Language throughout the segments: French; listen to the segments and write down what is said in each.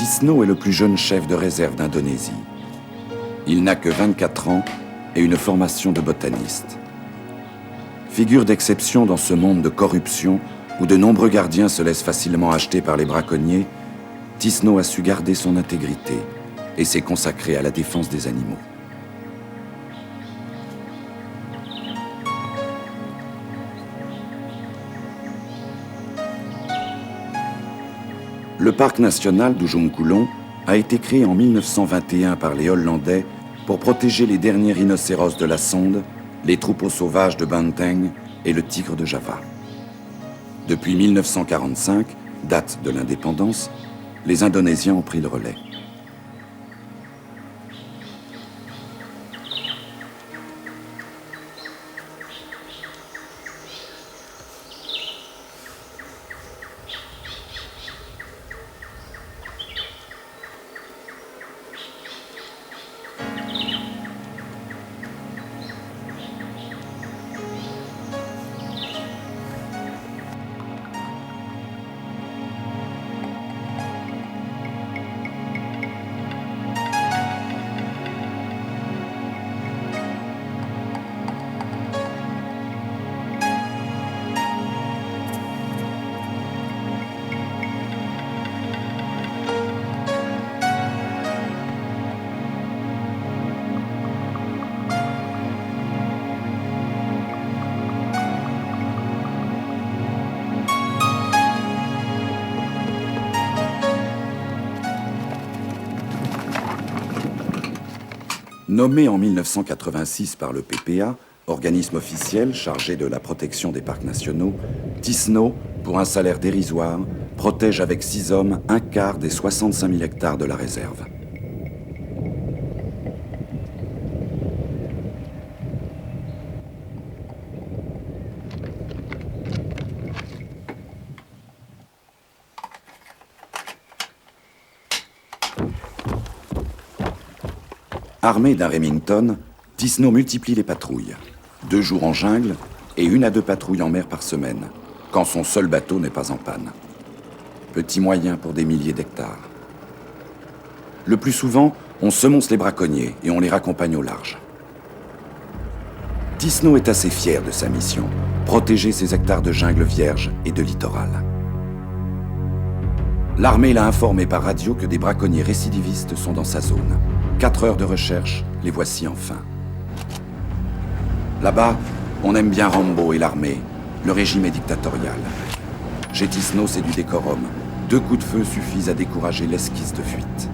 Tisno est le plus jeune chef de réserve d'Indonésie. Il n'a que 24 ans et une formation de botaniste. Figure d'exception dans ce monde de corruption où de nombreux gardiens se laissent facilement acheter par les braconniers, Tisno a su garder son intégrité et s'est consacré à la défense des animaux. Le parc national d'Ujung Kulon a été créé en 1921 par les Hollandais pour protéger les derniers rhinocéros de la sonde, les troupeaux sauvages de Banteng et le tigre de Java. Depuis 1945, date de l'indépendance, les Indonésiens ont pris le relais. Nommé en 1986 par le PPA, organisme officiel chargé de la protection des parcs nationaux, Tisno, pour un salaire dérisoire, protège avec 6 hommes un quart des 65 000 hectares de la réserve. Armé d'un Remington, Tisno multiplie les patrouilles. 2 jours en jungle et 1 à 2 patrouilles en mer par semaine, quand son seul bateau n'est pas en panne. Petit moyen pour des milliers d'hectares. Le plus souvent, on semonce les braconniers et on les raccompagne au large. Tisno est assez fier de sa mission, protéger ces hectares de jungle vierge et de littoral. L'armée l'a informé par radio que des braconniers récidivistes sont dans sa zone. 4 heures de recherche, les voici enfin. Là-bas, on aime bien Rambo et l'armée. Le régime est dictatorial. Chez Tisno, c'est du décorum. 2 coups de feu suffisent à décourager l'esquisse de fuite.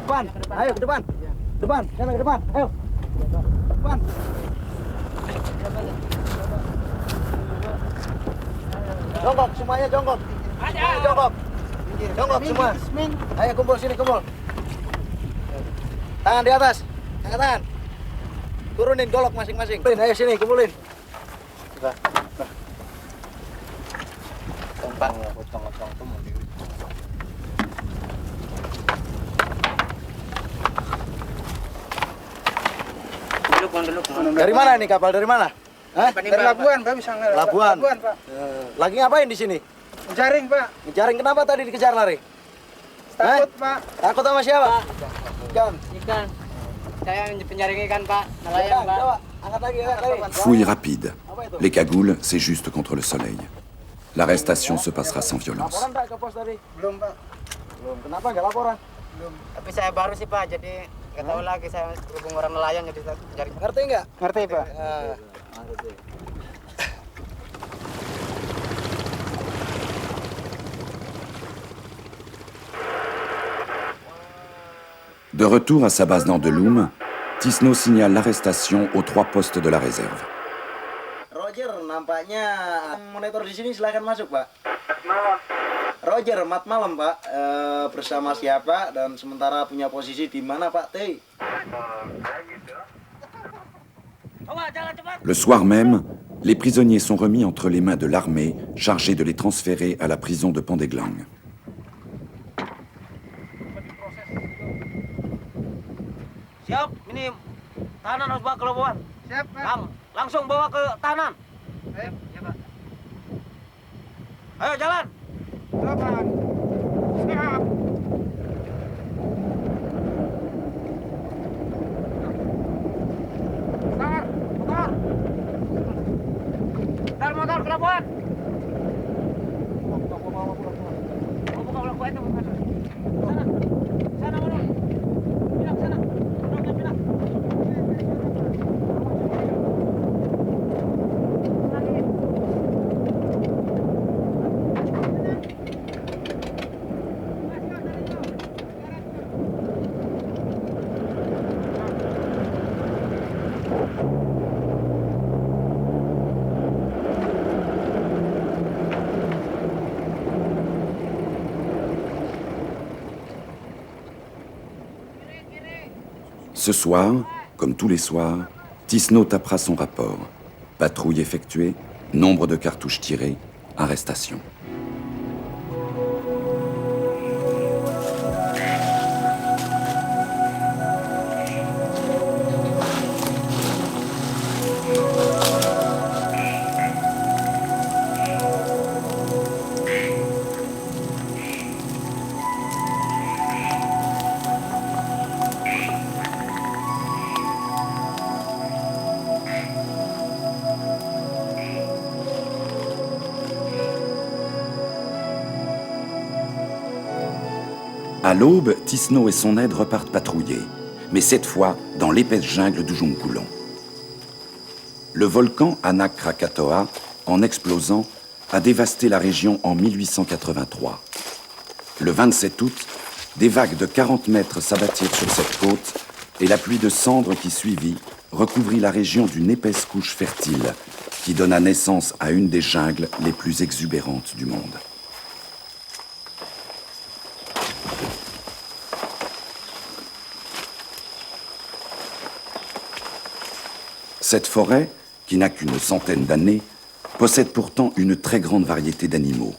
Depan, ayo ke depan. Depan, sana ke depan. Ayo. Depan. Jongkok semuanya, jongkok. Jongkok. Jongkok semua. Ayo kumpul sini, kumpul. Tangan di atas. Tangan. Turunin golok masing-masing. Ayo sini, kumpulin. Dari mana nih kapal? Dari mana? Hah? Dari Labuan, Pak. Bisa nggak? Labuan. Pak. Lagi ngapain di sini? Jaring, Pak. Jaring kenapa tadi dikejar lari? Takut, Pak. Takut sama siapa? Ikan. Ikan. Saya penjaring ikan, Pak. Nelayan, Pak. Coba, angkat lagi, angkat lagi. Fouille rapide. Les cagoules, c'est juste contre le soleil. L'arrestation se passera sans violence. Laporan tak ke pos tadi? Belum, Pak. Belum. Kenapa nggak laporan? Belum. Tapi saya baru sih Pak, jadi nggak tahu lagi saya berhubung orang nelayan jadi cari. Ngerti nggak? Ngerti Pak. Ngerti. De retour à sa base d'Andeloum, Tisno signale l'arrestation aux 3 postes de la réserve. Roger, nampaknya monitor di sini silakan masuk, Pak. Roger, mat malam, Pak. Bersama siapa dan sementara punya posisi di mana, Pak T? Le soir même, les prisonniers sont remis entre les mains de l'armée chargée de les transférer à la prison de Pandeglang. Siap, ini tahanan harus bawa ke Loboan. Siap, Pak. Langsung bawa ke tahanan. Siap, ya, Pak. Ayo jalan. Siap, Pak. Siap. Motor. Motor ke Loboan. Buka Loboan itu. Sana. Sana mana? Pindah sana. Pindah. Ce soir, comme tous les soirs, Tisno tapera son rapport. Patrouille effectuée, nombre de cartouches tirées, arrestation. À l'aube, Tisno et son aide repartent patrouiller, mais cette fois dans l'épaisse jungle d'Ujungkulon. Le volcan Anak Krakatoa, en explosant, a dévasté la région en 1883. Le 27 août, des vagues de 40 mètres s'abattirent sur cette côte et la pluie de cendres qui suivit recouvrit la région d'une épaisse couche fertile qui donna naissance à une des jungles les plus exubérantes du monde. Cette forêt, qui n'a qu'une centaine d'années, possède pourtant une très grande variété d'animaux.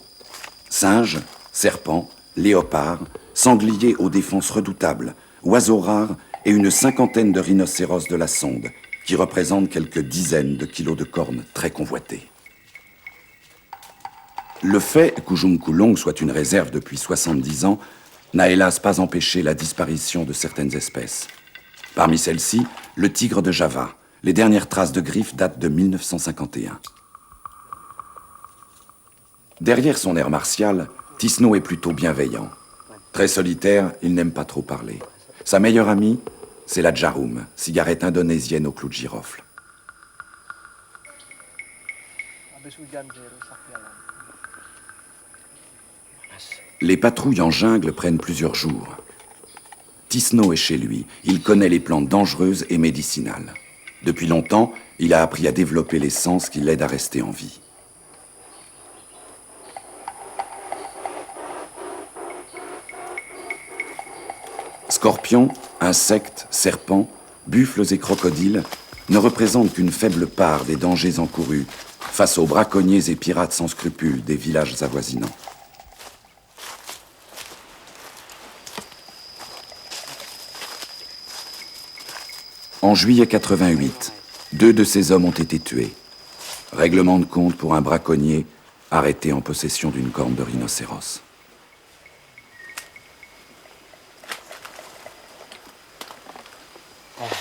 Singes, serpents, léopards, sangliers aux défenses redoutables, oiseaux rares et une cinquantaine de rhinocéros de la sonde, qui représentent quelques dizaines de kilos de cornes très convoitées. Le fait qu'Ujungkulon soit une réserve depuis 70 ans n'a hélas pas empêché la disparition de certaines espèces. Parmi celles-ci, le tigre de Java. Les dernières traces de griffes datent de 1951. Derrière son air martial, Tisno est plutôt bienveillant. Très solitaire, il n'aime pas trop parler. Sa meilleure amie, c'est la jarum, cigarette indonésienne au clou de girofle. Les patrouilles en jungle prennent plusieurs jours. Tisno est chez lui. Il connaît les plantes dangereuses et médicinales. Depuis longtemps, il a appris à développer les sens qui l'aident à rester en vie. Scorpions, insectes, serpents, buffles et crocodiles ne représentent qu'une faible part des dangers encourus face aux braconniers et pirates sans scrupules des villages avoisinants. En juillet 88, 2 de ces hommes ont été tués. Règlement de compte pour un braconnier arrêté en possession d'une corne de rhinocéros.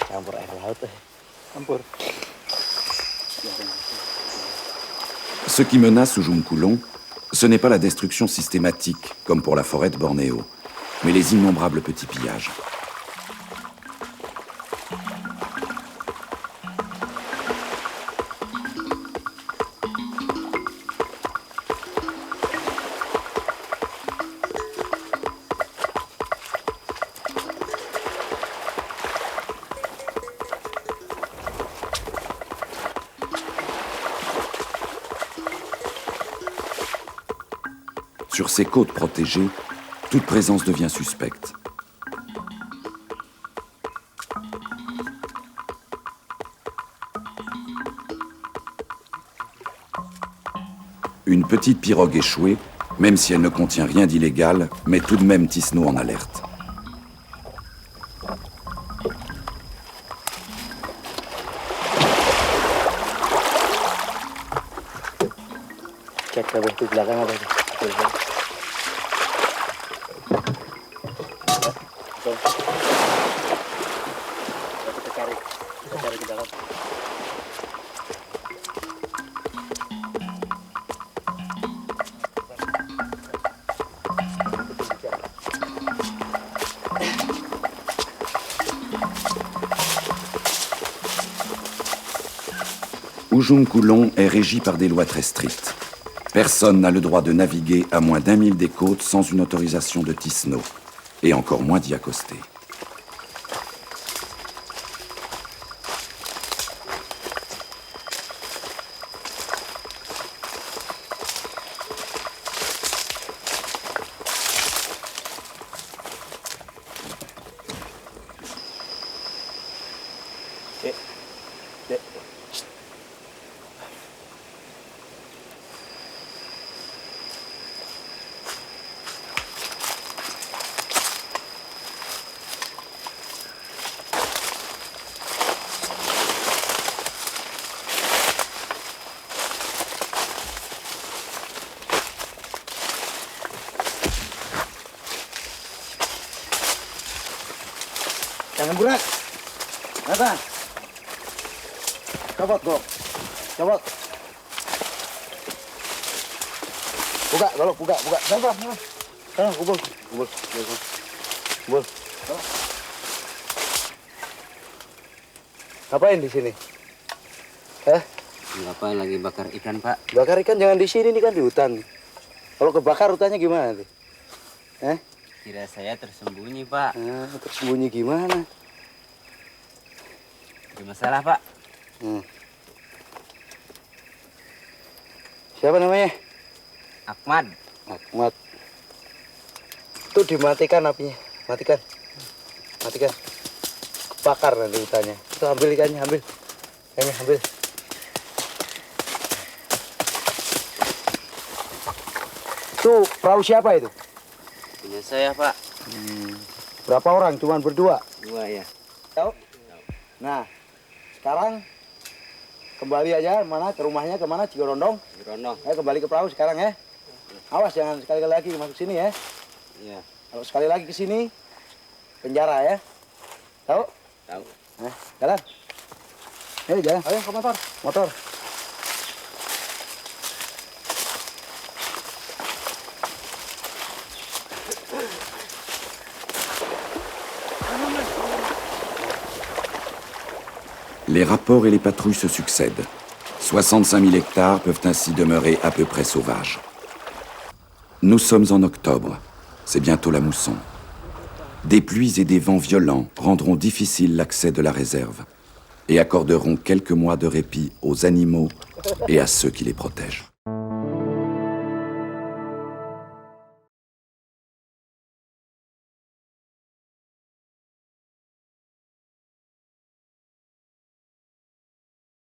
Campur air laut. Campur. Ce qui menace Ujungkulon, Ce n'est pas la destruction systématique, comme pour la forêt de Bornéo, mais les innombrables petits pillages. Sur ces côtes protégées, toute présence devient suspecte. Une petite pirogue échouée, même si elle ne contient rien d'illégal, met tout de même Tisno en alerte. Cek ke bentuk belakang apa itu? Kita cari ke dalam. Ujung Kulon est régi par des lois très strictes. Personne n'a le droit de naviguer à moins d'1 mille des côtes sans une autorisation de Tisno, et encore moins d'y accoster. Jangan burak. Nathan. Copot, Gok. Copot. Buka, golok, buka. Sana, kubur. Ngapain di sini? Ngapain lagi bakar ikan, Pak? Bakar ikan jangan di sini, ini kan di hutan. Kalau kebakar hutannya gimana nanti? Kira saya tersembunyi, Pak. Tersembunyi gimana? Ada masalah, Pak? Siapa namanya? Ahmad. Itu dimatikan apinya. Matikan. Bakar nanti hutannya. Itu ambil ikannya, ambil. Itu perahu siapa itu? Punya saya, Pak. Berapa orang? Cuman berdua? 2 ya. Tahu? Nah, sekarang kembali aja ke rumahnya kemana? Cigorondong. Kembali ke perahu sekarang ya. Awas jangan sekali lagi masuk sini ya. Iya. Kalau sekali lagi ke sini penjara ya. Tahu? Tahu. Jalan. Jalan. Ayo ke motor. Les rapports et les patrouilles se succèdent. 65 000 hectares peuvent ainsi demeurer à peu près sauvages. Nous sommes en octobre. C'est bientôt la mousson. Des pluies et des vents violents rendront difficile l'accès de la réserve et accorderont quelques mois de répit aux animaux et à ceux qui les protègent.